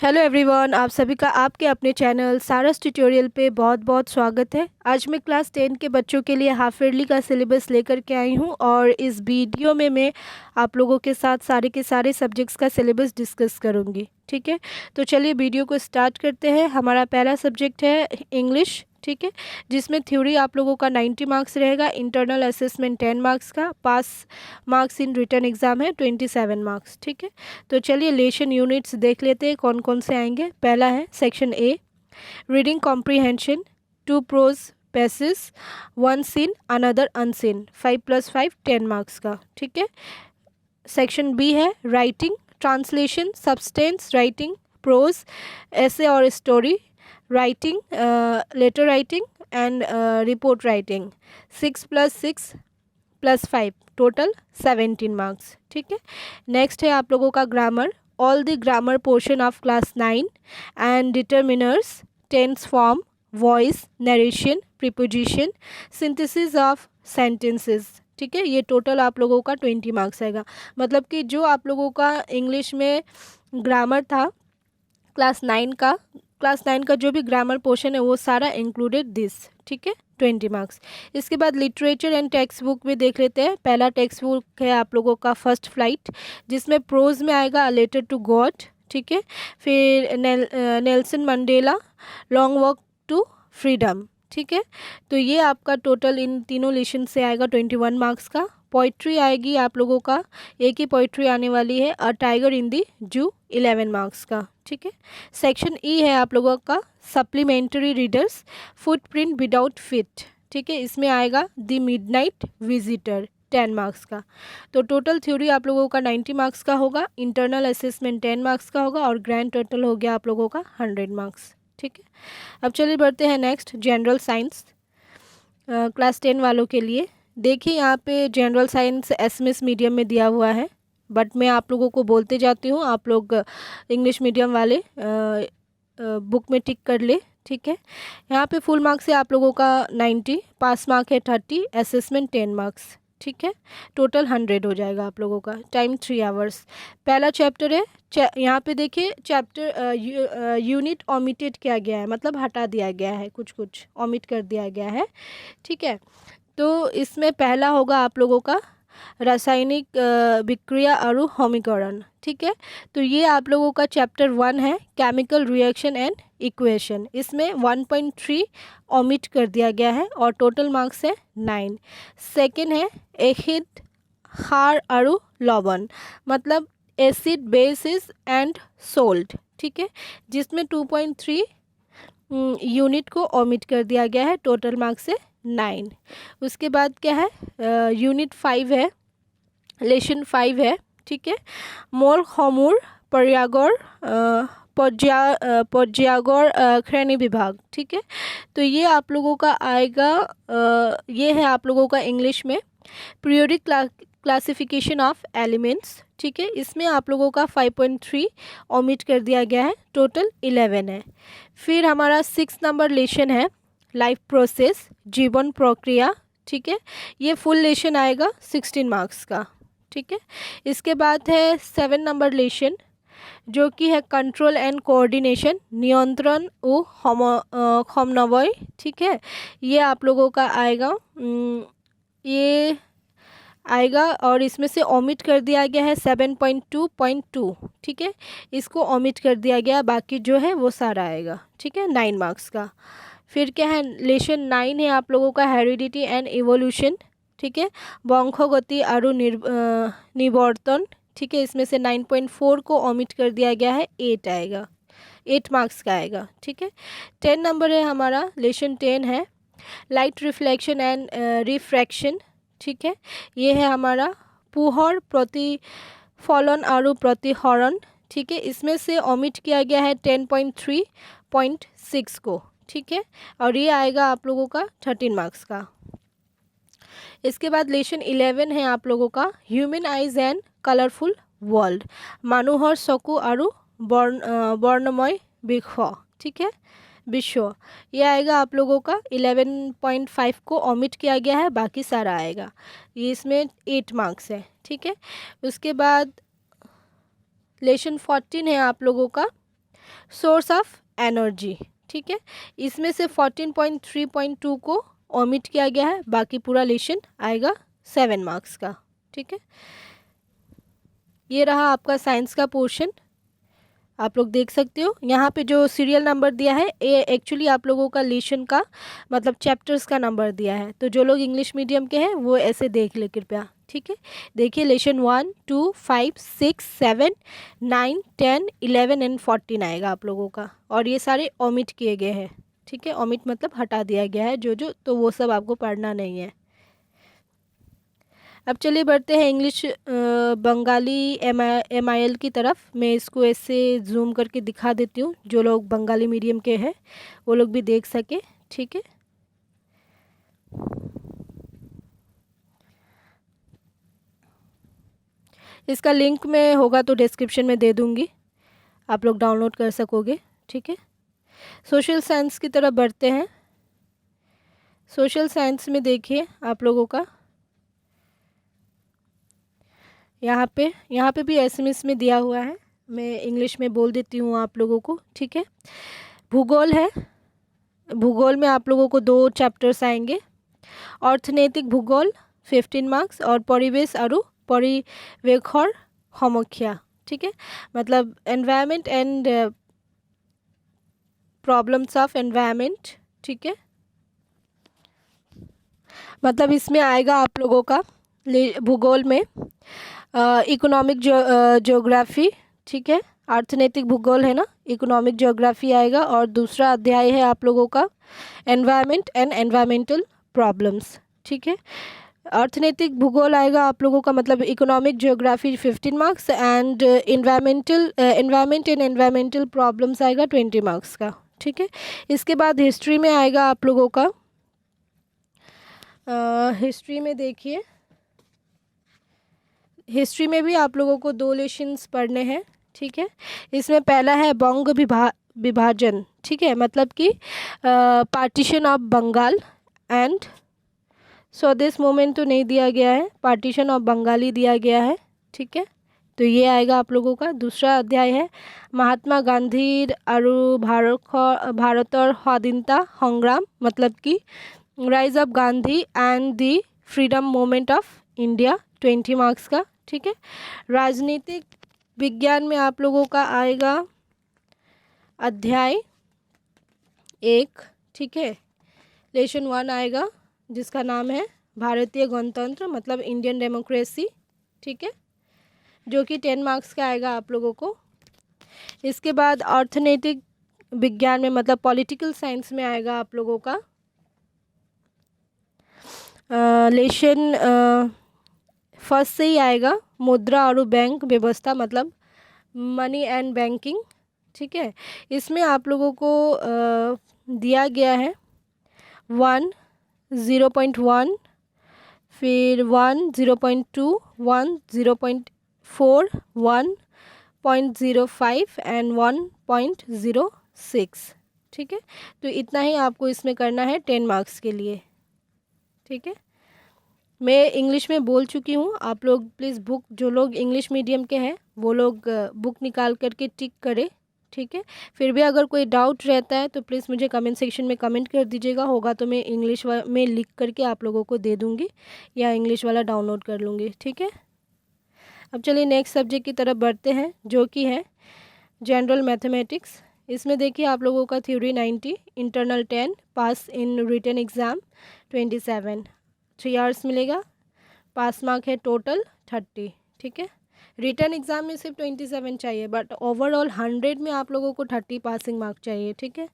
Hello everyone, आप सभी का आपके अपने चैनल सारस ट्यूटोरियल पे बहुत बहुत स्वागत है। आज मैं क्लास 10 के बच्चों के लिए हाफ ईयरली का सिलेबस लेकर के आई हूँ और इस वीडियो में मैं आप लोगों के साथ सारे के सारे सब्जेक्ट्स का सिलेबस डिस्कस करूँगी। ठीक है, तो चलिए वीडियो को स्टार्ट करते हैं। हमारा पहला सब्जेक्ट है इंग्लिश। ठीक है, जिसमें थ्योरी आप लोगों का 90 मार्क्स रहेगा, इंटरनल असेसमेंट 10 मार्क्स का, pass marks in return exam है 27 मार्क्स। ठीक है, तो चलिए लेशन यूनिट्स देख लेते हैं कौन कौन से आएंगे। पहला है section A, reading comprehension, 2 prose passage, 1 seen another unseen, 5+5 10 marks का। ठीक है, सेक्शन बी है writing, translation, substance writing, prose, ऐसे और story writing, letter writing and report writing, 6+6+5 total 17 marks. ठीक है, नेक्स्ट है आप लोगों का grammar, all the grammar portion of class 9 and determiners, tense form, voice, narration, preposition, synthesis of sentences. ठीक है, ये टोटल आप लोगों का 20 मार्क्स आएगा। मतलब कि जो आप लोगों का इंग्लिश में ग्रामर था क्लास 9 का जो भी ग्रामर पोर्शन है वो सारा इंक्लूडेड दिस। ठीक है, 20 मार्क्स। इसके बाद लिटरेचर एंड टेक्स्ट बुक भी देख लेते हैं। पहला टेक्स्ट बुक है आप लोगों का फर्स्ट फ्लाइट, जिसमें प्रोज में आएगा अ लेटर टू गॉड। ठीक है, फिर Nelson Mandela, long walk to freedom. ठीक है, तो ये आपका टोटल इन तीनों लेशन से आएगा 21 मार्क्स का। पोइट्री आएगी आप लोगों का, एक ही पोइट्री आने वाली है, अ टाइगर इन दी जू, 11 मार्क्स का। ठीक है, सेक्शन ई है आप लोगों का supplementary readers, footprint without fit. ठीक है, इसमें आएगा द मिडनाइट विजिटर, 10 मार्क्स का। तो टोटल थ्योरी आप लोगों का 90 मार्क्स का होगा, इंटरनल असेसमेंट 10 मार्क्स का होगा और ग्रैंड टोटल हो गया आप लोगों का 100 मार्क्स। ठीक है, अब चलिए बढ़ते हैं नेक्स्ट, जनरल साइंस क्लास 10 वालों के लिए। देखिए यहाँ पे जनरल साइंस एसएमएस मीडियम में दिया हुआ है, बट मैं आप लोगों को बोलते जाती हूँ, आप लोग इंग्लिश मीडियम वाले बुक में टिक कर ले। ठीक है, यहाँ पे फुल मार्क्स है आप लोगों का 90, पास मार्क है 30, असेसमेंट 10 मार्क्स। ठीक है, टोटल 100 हो जाएगा आप लोगों का। Time 3 hours. पहला चैप्टर है, यहाँ पे देखिए चैप्टर यूनिट ओमिटेड किया गया है, मतलब हटा दिया गया है, कुछ कुछ ओमिट कर दिया गया है। ठीक है, तो इसमें पहला होगा आप लोगों का रासायनिक विक्रिया और होमीकरण। ठीक है, तो ये आप लोगों का चैप्टर 1 है, केमिकल रिएक्शन एंड इक्वेशन। इसमें 1.3 ओमिट कर दिया गया है और टोटल मार्क्स है 9। सेकेंड है एसिड, क्षार और लवण, मतलब एसिड, बेसिस एंड सोल्ट। ठीक है, जिसमें 2.3 यूनिट को ओमिट कर दिया गया है, टोटल मार्क्स है 9। उसके बाद क्या है, यूनिट 5 है, लेशन 5 है। ठीक है, मोल खमूर पर्यागर पर्यागर श्रेणी विभाग। ठीक है, तो ये आप लोगों का आएगा, ये है आप लोगों का इंग्लिश में पीरियोडिक क्लासिफिकेशन ऑफ एलिमेंट्स। ठीक है, इसमें आप लोगों का 5.3 ओमिट कर दिया गया है, टोटल 11 है। फिर हमारा 6 नंबर लेशन है लाइफ प्रोसेस, जीवन प्रक्रिया। ठीक है, ये फुल लेशन आएगा 16 मार्क्स का। ठीक है, इसके बाद है 7 नंबर लेशन, जो कि है कंट्रोल एंड कोऑर्डिनेशन, नियंत्रण व समन्वय। ठीक है, ये आप लोगों का आएगा, ये आएगा और इसमें से ओमिट कर दिया गया है 7.2.2। ठीक है, इसको ओमिट कर दिया गया, बाकी जो है वो सारा आएगा। ठीक है, 9 मार्क्स का। फिर क्या है, लेशन 9 है आप लोगों का हेरिडिटी एंड इवोल्यूशन। ठीक है, वंशगति और निवर्तन। ठीक है, इसमें से 9.4 को ओमिट कर दिया गया है, 8 आएगा, 8 मार्क्स का आएगा। ठीक है, 10 नंबर है हमारा, लेशन 10 है लाइट रिफ्लेक्शन एंड रिफ्रैक्शन। ठीक है, ये है हमारा पुहर प्रतिफलन और प्रतिहरण। ठीक है, इसमें से ओमिट किया गया है 10.3.6 को। ठीक है, और ये आएगा आप लोगों का 13 मार्क्स का। इसके बाद लेशन 11 है आप लोगों का human eyes and colourful world, मानुहर चकु और वर्णमय विश्व। ठीक है, विश्व, ये आएगा आप लोगों का 11.5 को ओमिट किया गया है, बाकी सारा आएगा, ये इसमें 8 मार्क्स है। ठीक है, उसके बाद लेशन 14 है आप लोगों का सोर्स ऑफ एनर्जी, ठीक है। इसमें से 14.3.2 को ओमिट किया गया है, बाकी पूरा लेशन आएगा 7 मार्क्स का, ठीक है। ये रहा आपका साइंस का पोर्शन, आप लोग देख सकते हो। यहाँ पे जो सीरियल नंबर दिया है ये एक्चुअली आप लोगों का लेशन का मतलब चैप्टर्स का नंबर दिया है, तो जो लोग इंग्लिश मीडियम के हैं वो ऐसे देख ले कृपया, ठीक है। देखिए लेशन 1, 2, 5, 6, 7, 9, 10, 11 एंड 14 आएगा आप लोगों का, और ये सारे ओमिट किए गए हैं, ठीक है। ओमिट मतलब हटा दिया गया है जो, तो वो सब आपको पढ़ना नहीं है। अब चलिए बढ़ते हैं इंग्लिश बंगाली MIL की तरफ। मैं इसको ऐसे जूम करके दिखा देती हूँ, जो लोग बंगाली मीडियम के हैं वो लोग भी देख सके, ठीक है। इसका लिंक में होगा तो डिस्क्रिप्शन में दे दूँगी, आप लोग डाउनलोड कर सकोगे, ठीक है। सोशल साइंस की तरफ बढ़ते हैं। सोशल साइंस में देखिए आप लोगों का यहाँ पे भी SMS में दिया हुआ है, मैं इंग्लिश में बोल देती हूँ आप लोगों को, ठीक है। भूगोल है, भूगोल में आप लोगों को 2 चैप्टर्स आएंगे, अर्थनैतिक भूगोल 15 मार्क्स और परिवेश और परिवेक्षण समस्या, ठीक है। मतलब environment and problems of environment, ठीक है। मतलब इसमें आएगा आप लोगों का भूगोल में इकोनॉमिक ज्योग्राफी, ठीक है। अर्थनैतिक भूगोल है ना, इकोनॉमिक ज्योग्राफी आएगा, और दूसरा अध्याय है आप लोगों का एनवायरनमेंट एंड एनवायरमेंटल प्रॉब्लम्स, ठीक है। अर्थनैतिक भूगोल आएगा आप लोगों का मतलब economic geography 15 marks and environment and environmental problems आएगा 20 मार्क्स का, ठीक है। इसके बाद हिस्ट्री में आएगा आप लोगों का हिस्ट्री में देखिए, हिस्ट्री में भी आप लोगों को 2 लेशंस पढ़ने हैं, ठीक है। इसमें पहला है बंग विभाजन, ठीक है, मतलब कि पार्टीशन ऑफ बंगाल एंड स्वदेश मूवमेंट तो नहीं दिया गया है, पार्टीशन ऑफ बंगाली दिया गया है, ठीक है। तो ये आएगा आप लोगों का। दूसरा अध्याय है महात्मा गांधी और भारतर स्वाधीनता संग्राम, मतलब कि rise of Gandhi and the freedom movement of India, 20 marks का, ठीक है। राजनीतिक विज्ञान में आप लोगों का आएगा अध्याय 1, ठीक है। लेशन 1 आएगा जिसका नाम है भारतीय गणतंत्र मतलब इंडियन डेमोक्रेसी, ठीक है, जो कि 10 मार्क्स का आएगा आप लोगों को। इसके बाद अर्थनैतिक विज्ञान में मतलब पॉलिटिकल साइंस में आएगा आप लोगों का लेशन फर्स्ट से ही आएगा मुद्रा और बैंक व्यवस्था मतलब मनी एंड बैंकिंग, ठीक है। इसमें आप लोगों को दिया गया है 1, 0.1, फिर 1, 0.2, 1, 0.4, 1.05 एंड 1.06, ठीक है। तो इतना ही आपको इसमें करना है 10 मार्क्स के लिए, ठीक है। मैं इंग्लिश में बोल चुकी हूँ, आप लोग प्लीज़ बुक, जो लोग इंग्लिश मीडियम के हैं वो लोग बुक निकाल करके टिक करें, ठीक है। फिर भी अगर कोई डाउट रहता है तो प्लीज़ मुझे कमेंट सेक्शन में कमेंट कर दीजिएगा, होगा तो मैं इंग्लिश में लिख करके आप लोगों को दे दूँगी या इंग्लिश वाला डाउनलोड कर लूँगी, ठीक है। अब चलिए नेक्स्ट सब्जेक्ट की तरफ बढ़ते हैं जो कि है जनरल मैथमेटिक्स। इसमें देखिए आप लोगों का theory 90, internal 10, pass in written exam 27, 3 hours मिलेगा, पास मार्क है टोटल 30, ठीक है। रिटन एग्ज़ाम में सिर्फ 27 चाहिए, बट ओवरऑल 100 में आप लोगों को 30 पासिंग मार्क चाहिए, ठीक है।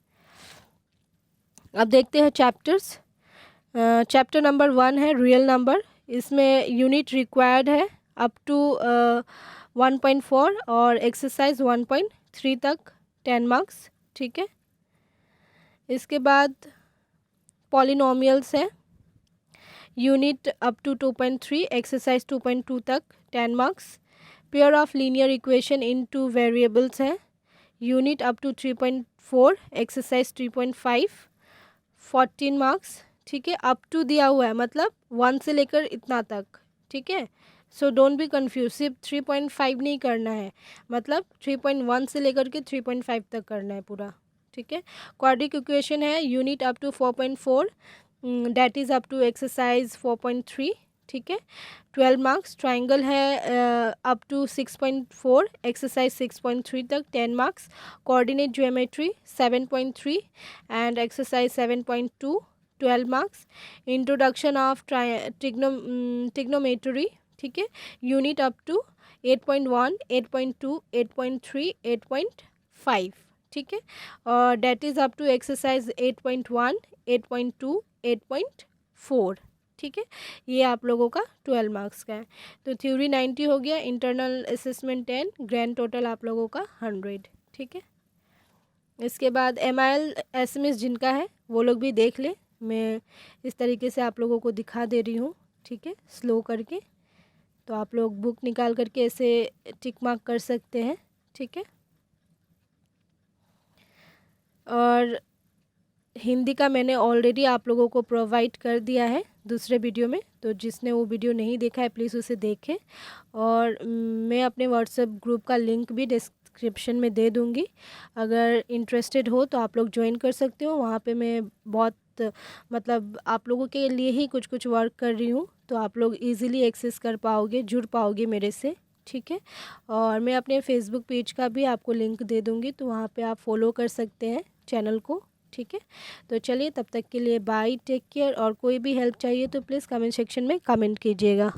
अब देखते हैं चैप्टर्स। चैप्टर नंबर 1 है रियल नंबर, इसमें यूनिट रिक्वायर्ड है अप टू 1.4 और एक्सरसाइज 1.3 तक 10 मार्क्स, ठीक है। इसके बाद पॉलिनोमियल्स है, यूनिट अप टू 2.3, एक्सरसाइज 2.2 तक 10 marks. Pair of linear equation in 2 variables है, unit up to 3.4, exercise 3.5, 14 marks, ठीक है। अप टू दिया हुआ है मतलब 1 से लेकर इतना तक, ठीक है। सो डोंट बी कन्फ्यूज, सिर्फ 3.5 नहीं करना है, मतलब 3.1 से लेकर के 3.5 तक करना है पूरा, ठीक है। क्वाड्रिक इक्वेशन है unit up to 4.4, that is up to exercise 4.3, ठीक है। 12 मार्क्स। ट्राइंगल है अप टू 6.4, एक्सरसाइज 6.3 तक 10 marks. Coordinate geometry 7.3 and exercise 7.2 12 marks. Introduction of trigonometry, ठीक है, यूनिट अप टू 8.1, 8.2, 8.3, 8.5, ठीक है। और that is up to exercise 8.1, 8.2, 8.4, ठीक है। ये आप लोगों का 12 मार्क्स का है। तो थ्योरी 90 हो गया, इंटरनल असेसमेंट 10, ग्रैंड टोटल आप लोगों का 100, ठीक है। इसके बाद MIL SMS जिनका है वो लोग भी देख ले, मैं इस तरीके से आप लोगों को दिखा दे रही हूँ, ठीक है, स्लो करके। तो आप लोग बुक निकाल करके ऐसे टिक मार्क कर सकते हैं, ठीक है। और हिंदी का मैंने ऑलरेडी आप लोगों को प्रोवाइड कर दिया है दूसरे वीडियो में, तो जिसने वो वीडियो नहीं देखा है प्लीज़ उसे देखें। और मैं अपने व्हाट्सएप ग्रुप का लिंक भी डिस्क्रिप्शन में दे दूँगी, अगर इंटरेस्टेड हो तो आप लोग ज्वाइन कर सकते हो। वहाँ पे मैं बहुत मतलब आप लोगों के लिए ही कुछ कुछ वर्क कर रही हूँ, तो आप लोग इजीली एक्सेस कर पाओगे, जुड़ पाओगे मेरे से, ठीक है। और मैं अपने फेसबुक पेज का भी आपको लिंक दे दूँगी, तो वहाँ पे आप फॉलो कर सकते हैं चैनल को, ठीक है। तो चलिए तब तक के लिए बाय, टेक केयर। और कोई भी हेल्प चाहिए तो प्लीज़ कमेंट सेक्शन में कमेंट कीजिएगा।